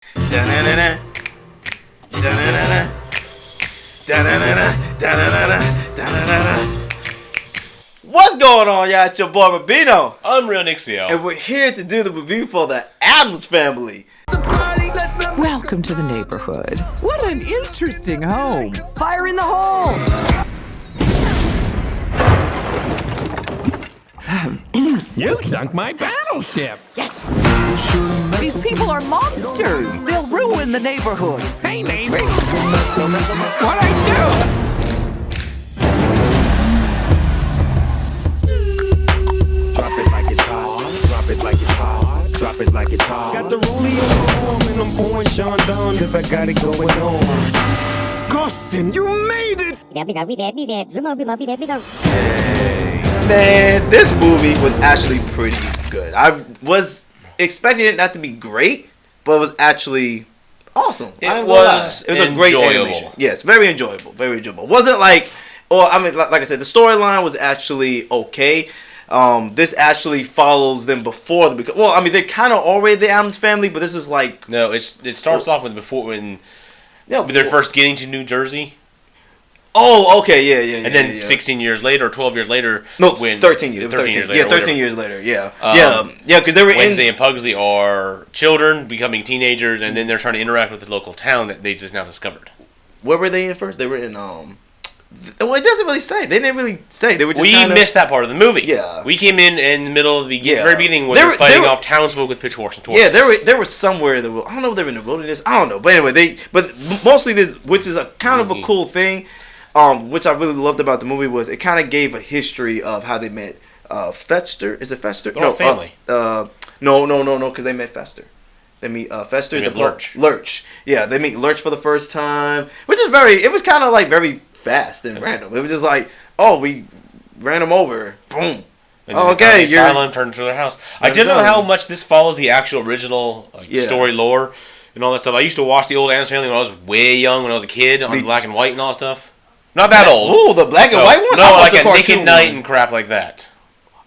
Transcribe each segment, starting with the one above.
Da-na-na-na. Da-na-na-na. Da-na-na-na. Da-na-na-na. Da-na-na-na. What's going on, y'all? It's your boy Rabino. I'm Real Nixio. And we're here to do the review for the Addams Family. Welcome to the neighborhood. What an interesting home. Fire in the hole! You sunk my battleship. Yes! These people are monsters. They'll ruin the neighborhood. Hey, neighbor. What I do? Drop it like it's hot. Drop it like it's hot. Drop it like it's hot. Got the rollie on my arm and I'm pouring Sean down 'cause I got it going on. Gustin, you made it! Man, this movie was actually pretty good. I was expecting it not to be great, but it was actually awesome. It was a great animation. Yes, very enjoyable. Very enjoyable. Wasn't like, or I mean, like I said, the storyline was actually okay. This actually follows them before the. Well, I mean, they're kind of already the Addams Family, but this is like No, it starts off with when they're first getting to New Jersey. Oh, okay, yeah. And then 16 years later, or 12 years later. No, when 13 years. 13 years later. Yeah, 13 years later, yeah. Um, yeah, because they were Wednesday and Pugsley are children becoming teenagers, and then they're trying to interact with the local town that they just now discovered. Where were they in first? They were in, well, it doesn't really say. They didn't really say. They were just We missed that part of the movie. Yeah. We came in the middle of the very beginning when they're fighting off townsfolk with pitchforks and torches. Yeah, they were somewhere in the I don't know if they were in the wilderness. I don't know. But anyway, but mostly this, which is a kind of a cool thing, which I really loved about the movie, was it kind of gave a history of how they met Fester. Is it Fester? No, family. No, because they met Fester. They meet Fester. They meet Lurch. Lurch. Yeah, they meet Lurch for the first time, which is it was kind of like very fast and random. It was just like, oh, we ran them over. Boom. And okay, you're asylum turned into their house. I didn't know how much this follows the actual original story lore and all that stuff. I used to watch the old Addams Family when I was way young, when I was a kid, on black and white and all that stuff. Not that old. Oh, the black and white one? No, like a Nick and Night and crap like that.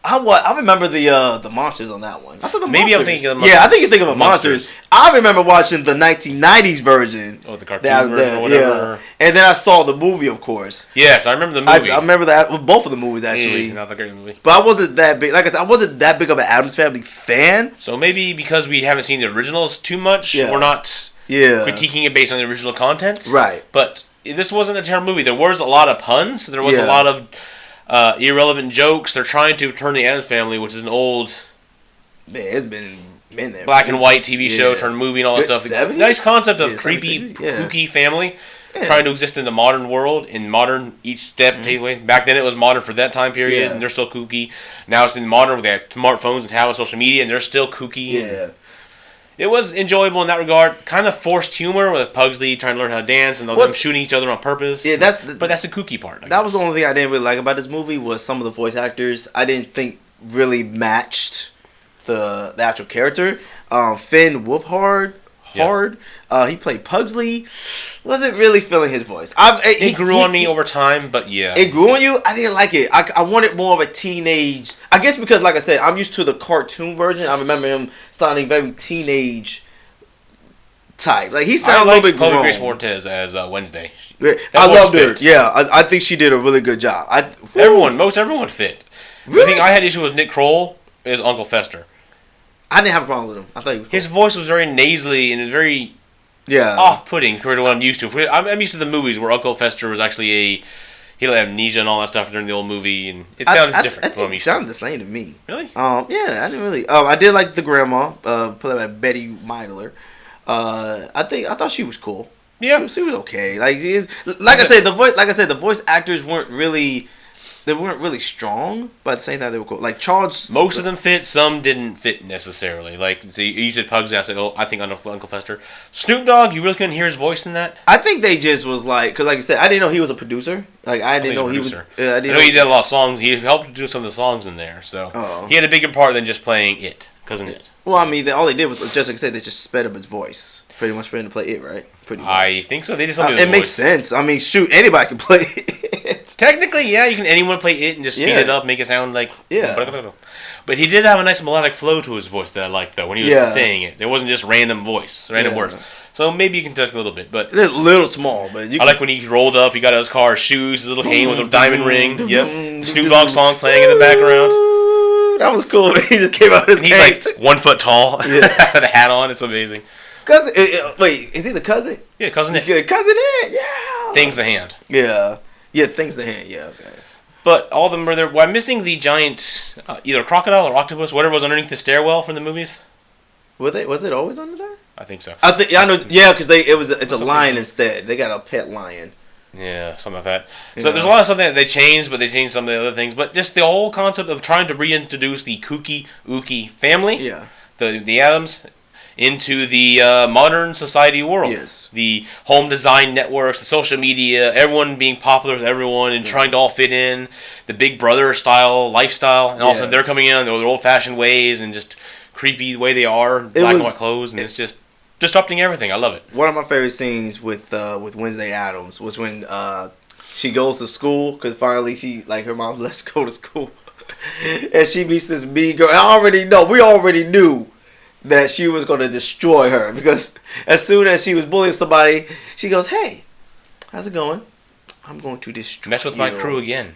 I remember the monsters on that one. I thought Maybe I'm thinking of the monsters. Yeah, I think you're thinking of the monsters. I remember watching the 1990s version. Oh, the cartoon version or whatever. Yeah. And then I saw the movie, of course. Yes, I remember the movie. I remember that. Well, both of the movies, actually. Yeah, not the great movie. But I wasn't that big. Like I said, I wasn't that big of an Addams Family fan. So maybe because we haven't seen the originals too much, we're not critiquing it based on the original content. Right. But this wasn't a terrible movie. There was a lot of puns. There was a lot of irrelevant jokes. They're trying to turn the Addams Family, which is an old, man, it's been there. Black and white TV show turned movie and all that stuff. 70s? Nice concept of 70s, creepy, 60s, kooky family trying to exist in the modern world. In modern, each step taken away. Back then, it was modern for that time period, and they're still kooky. Now it's in modern where they have smartphones and tablets, social media, and they're still kooky. Yeah. It was enjoyable in that regard. Kind of forced humor with Pugsley trying to learn how to dance and them shooting each other on purpose. Yeah, but that's the kooky part. That was the only thing I didn't really like about this movie, was some of the voice actors I didn't think really matched the actual character. Finn Wolfhard, he played Pugsley. Wasn't really feeling his voice. It grew on me over time, but yeah. It grew on you? I didn't like it. I wanted more of a teenage... I guess because, like I said, I'm used to the cartoon version. I remember him sounding very teenage type. Like, he sounded a little bit grown. Chloe Grace Moretz as Wednesday. I loved her. Yeah, I think she did a really good job. Most everyone fit. Really? The thing I had issue with Nick Kroll is Uncle Fester. I didn't have a problem with him. I thought he was cool. His voice was very nasally and it was very off-putting compared to what I'm used to. I'm used to the movies where Uncle Fester was actually he had amnesia and all that stuff during the old movie, and it sounded different. I think it sounded the same to me. Really? Yeah, I didn't really. I did like the grandma, played by Betty Midler. I thought she was cool. Yeah, she was okay. I said, the voice actors weren't really strong, but at the same time they were cool. Like Charles, most of them fit. Some didn't fit necessarily. Like, so you said Pugsley. I said, I think Uncle Fester. Snoop Dogg, you really couldn't hear his voice in that. I think they just was like, because like you said, I didn't know he was a producer. Like I didn't know he was. I know he did a lot of songs. He helped do some of the songs in there, so he had a bigger part than just playing it. Cousin It. Well, I mean, all they did was, just like I said, they just sped up his voice. Pretty much for him to play it, right? Pretty much. I think so. They just something. It makes sense. I mean, shoot, anybody can play it. Technically, yeah, anyone play it and just speed it up, make it sound like... Yeah. But he did have a nice melodic flow to his voice that I liked, though, when he was saying it. It wasn't just random words. So maybe you can touch a little bit, but... It's a little small, but... I like when he rolled up, he got out his car, shoes, his little cane with a diamond ring. Yep. Snoop Dogg song playing in the background. That was cool. He just came out of his cane. He's like 1 foot tall. With a hat on. It's amazing. Cousin... wait, is he the cousin? Yeah, Cousin It. Cousin It, yeah. Things the hand. Yeah. Yeah, Things the hand, yeah, okay. But all of them are there. Well, I'm missing the giant, either crocodile or octopus, whatever was underneath the stairwell from the movies. Was it always under there? I think so. I know. Yeah, because it's a lion instead. They got a pet lion. Yeah, something like that. So there's a lot of stuff that they changed, but they changed some of the other things. But just the whole concept of trying to reintroduce the kooky, ooky family, the Addams, into the modern society world. Yes. The home design networks, the social media, everyone being popular with everyone and trying to all fit in, the Big Brother style lifestyle, and all of a sudden they're coming in on their old-fashioned ways and just creepy the way they are, black and white clothes, and it's just disrupting everything. I love it. One of my favorite scenes with Wednesday Addams was when she goes to school because finally her mom lets her go to school, and she meets this mean girl. We already knew that she was going to destroy her because as soon as she was bullying somebody, she goes, "Hey, how's it going? I'm going to destroy mess with my crew again."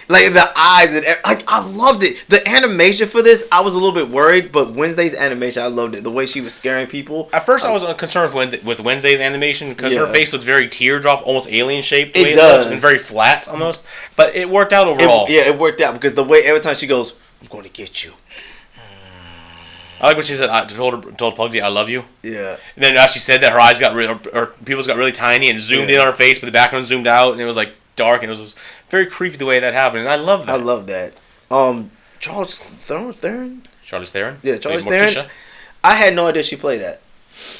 Like the eyes and I loved it. The animation for this, I was a little bit worried, but Wednesday's animation, I loved it. The way she was scaring people. At first, I was concerned with Wednesday's animation because her face looked very teardrop, almost alien shaped. It does, and very flat almost. But it worked out overall. It worked out because the way every time she goes, "I'm going to get you." I like what she said. I told Pugsy, "I love you." Yeah. And then as she said that, her eyes got her pupils got really tiny and zoomed in on her face, but the background zoomed out, and it was like dark, and it was very creepy the way that happened, and I love that. I love that. Charlize Theron. Charlize Theron. Yeah, Charlize Theron. I had no idea she played that.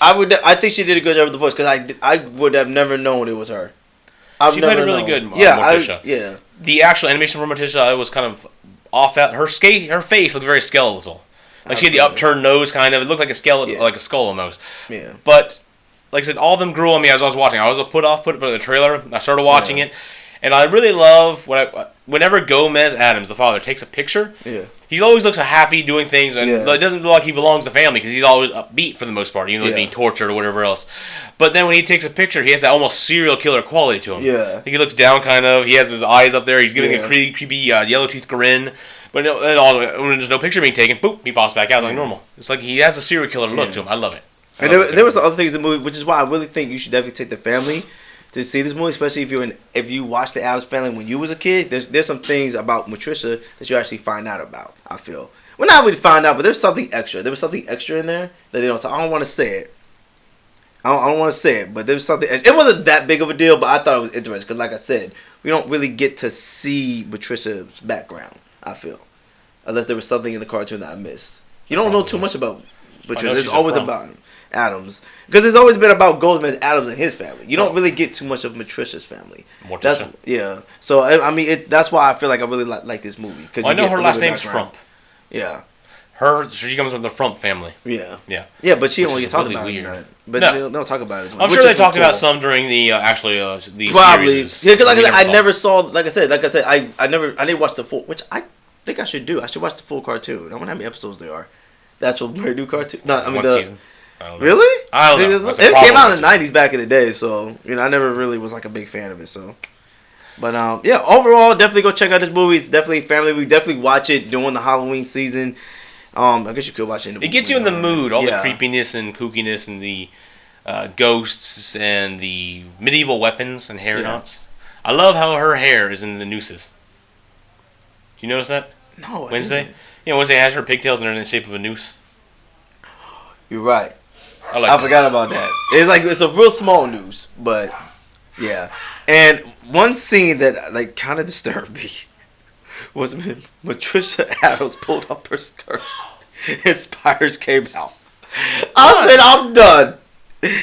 I think she did a good job with the voice because I would have never known it was her. She played it really good. Morticia. The actual animation for Morticia was kind of off. Her face looked very skeletal. Like she had the upturned nose, kind of. It looked like a skeleton, like a skull almost. Yeah. But like I said, all of them grew on me as I was watching. I was put the trailer. I started watching it, and I really love whenever Gomez Addams, the father, takes a picture. Yeah. He always looks happy doing things, and it doesn't look like he belongs to the family because he's always upbeat for the most part, even though he's being tortured or whatever else. But then when he takes a picture, he has that almost serial killer quality to him. Yeah. I think he looks down, kind of. He has his eyes up there. He's giving a creepy yellow tooth grin. But when there's no picture being taken, boop, he pops back out like normal. It's like he has a serial killer look to him. I love it. And there was some other things in the movie, which is why I really think you should definitely take the family to see this movie, especially if you watch the Addams Family when you was a kid. There's some things about Morticia that you actually find out about. I feel not really find out, but there's something extra. There was something extra in there that they don't. I don't want to say it. I don't want to say it, but there was something. It wasn't that big of a deal, but I thought it was interesting because, like I said, we don't really get to see Morticia's background. I feel, unless there was something in the cartoon that I missed. You don't know too much about Morticia. It's always about Addams because it's always been about Goldman Addams and his family. You don't really get too much of Morticia's family. Morticia. So I mean, that's why I feel like I really like this movie. I know her last name's Frump. Yeah. She comes from the Frump family. Yeah. Yeah. Yeah, but she only talks about it. But they don't talk about it. I'm sure they talked about some during the the probably. Yeah, because like I never saw. Like I said, I didn't watch the full. Which I think I should do. I should watch the full cartoon. I wonder how many episodes there are. The actual brand new cartoon. No, I mean one season. Really? I don't know. It came out in the 90s back in the day, so I never really was like a big fan of it. So, but overall, definitely go check out this movie. It's definitely family. We definitely watch it during the Halloween season. I guess you could watch it. It gets you in the mood. All the creepiness and kookiness and the ghosts and the medieval weapons and hair knots. I love how her hair is in the nooses. Do you notice that? No. Wednesday. Wednesday has her pigtails and they're in the shape of a noose. You're right. I forgot about that. It's a real small noose, but yeah. And one scene that kind of disturbed me was when Morticia Addams pulled up her skirt and spiders came out. I said, I'm done.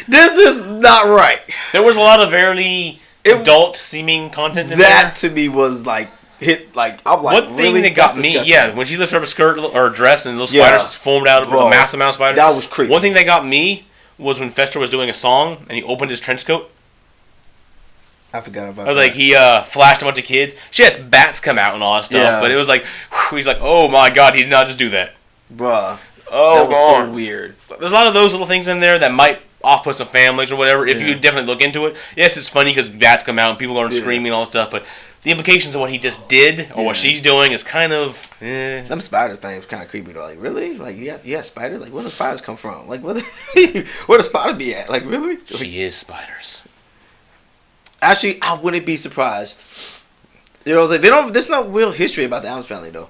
This is not right. There was a lot of very adult-seeming content in there. That to me was like hit like I'm like. One thing really? that got That's me, disgusting. when she lifted up a skirt or a dress and little spiders formed out of a massive amount of spiders. That was creepy. One thing that got me was when Fester was doing a song and he opened his trench coat. I forgot about that. I was like, he flashed a bunch of kids. She has bats come out and all that stuff, but it was like, he's like, oh my god, he did not just do that. Bruh. Oh, that was so weird. There's a lot of those little things in there that might off-put some families or whatever. If you definitely look into it, yes, it's funny because bats come out and people are screaming and all that stuff, but the implications of what he just did or what she's doing is kind of. Them spider things kind of creepy though. Like really, like you got spiders. Like where do spiders come from? Like where the spider be at? Like really? She is spiders. Actually, I wouldn't be surprised. You know what I'm saying? There's no real history about the Addams Family though.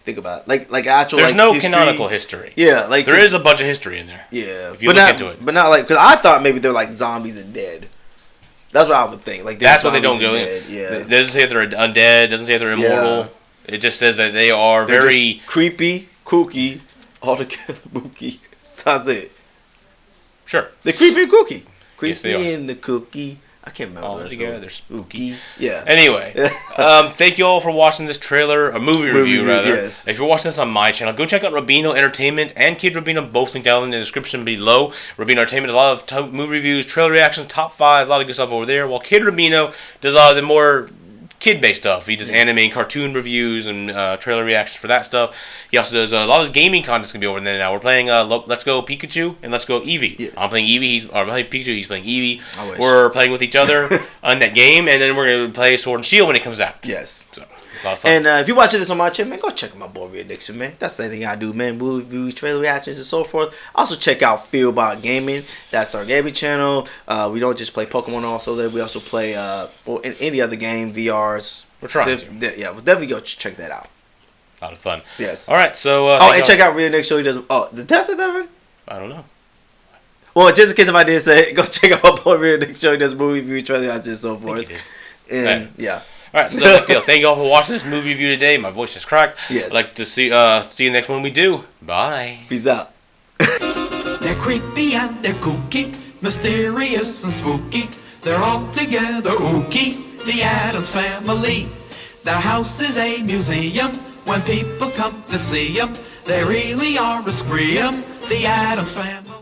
Think about it. Like actual. There's like, no history. canonical history. Yeah, like there is a bunch of history in there. Yeah, if you look into it, but not like because I thought maybe they're like zombies and dead. That's what I would think. Like that's what they don't go in. Yeah, it doesn't say if they're undead. Doesn't say if they're immortal. Yeah. It just says that they are they're very creepy, kooky, all together kooky. That's it. Sure, they're creepy and kooky. Creepy yes, and the kooky. I can't remember. All together, they're spooky. Yeah. Anyway, thank you all for watching this trailer, a movie review rather. Yes. If you're watching this on my channel, go check out Rubino Entertainment and Kid Rubino, both linked down in the description below. Rubino Entertainment does a lot of movie reviews, trailer reactions, top 5, a lot of good stuff over there. While Kid Rubino does a lot of the more kid-based stuff. He does anime and cartoon reviews and trailer reactions for that stuff. He also does a lot of his gaming content's gonna be over there now. We're playing Let's Go Pikachu and Let's Go Eevee. Yes. I'm playing Eevee. I'm playing Pikachu. He's playing Eevee. We're playing with each other on that game, and then we're gonna play Sword and Shield when it comes out. Yes. So, a lot of fun. And if you're watching this on my channel, man, go check my boy Real Dixon, man. That's the same thing I do, man. Movie reviews, trailer reactions, and so forth. Also check out Feel About Gaming. That's our gaming channel. We don't just play Pokemon also there. We also play in any other game, VRs. We're trying yeah, we'll definitely go check that out. A lot of fun. Yes. All right, so... and check out Real Nick Show. He does... Oh, the test is that right? I don't know. Well, just in case if I did say it, go check out my boy Real Nick Show. He does movie review, trailer reactions, and so forth. And, yeah. All right, so thank you all for watching this movie review today. My voice is cracked. Yes. I'd like to see you next one we do. Bye. Peace out. They're creepy and they're kooky, mysterious and spooky. They're all together ooky, the Addams Family. Their house is a museum. When people come to see them, they really are a scream. The Addams Family.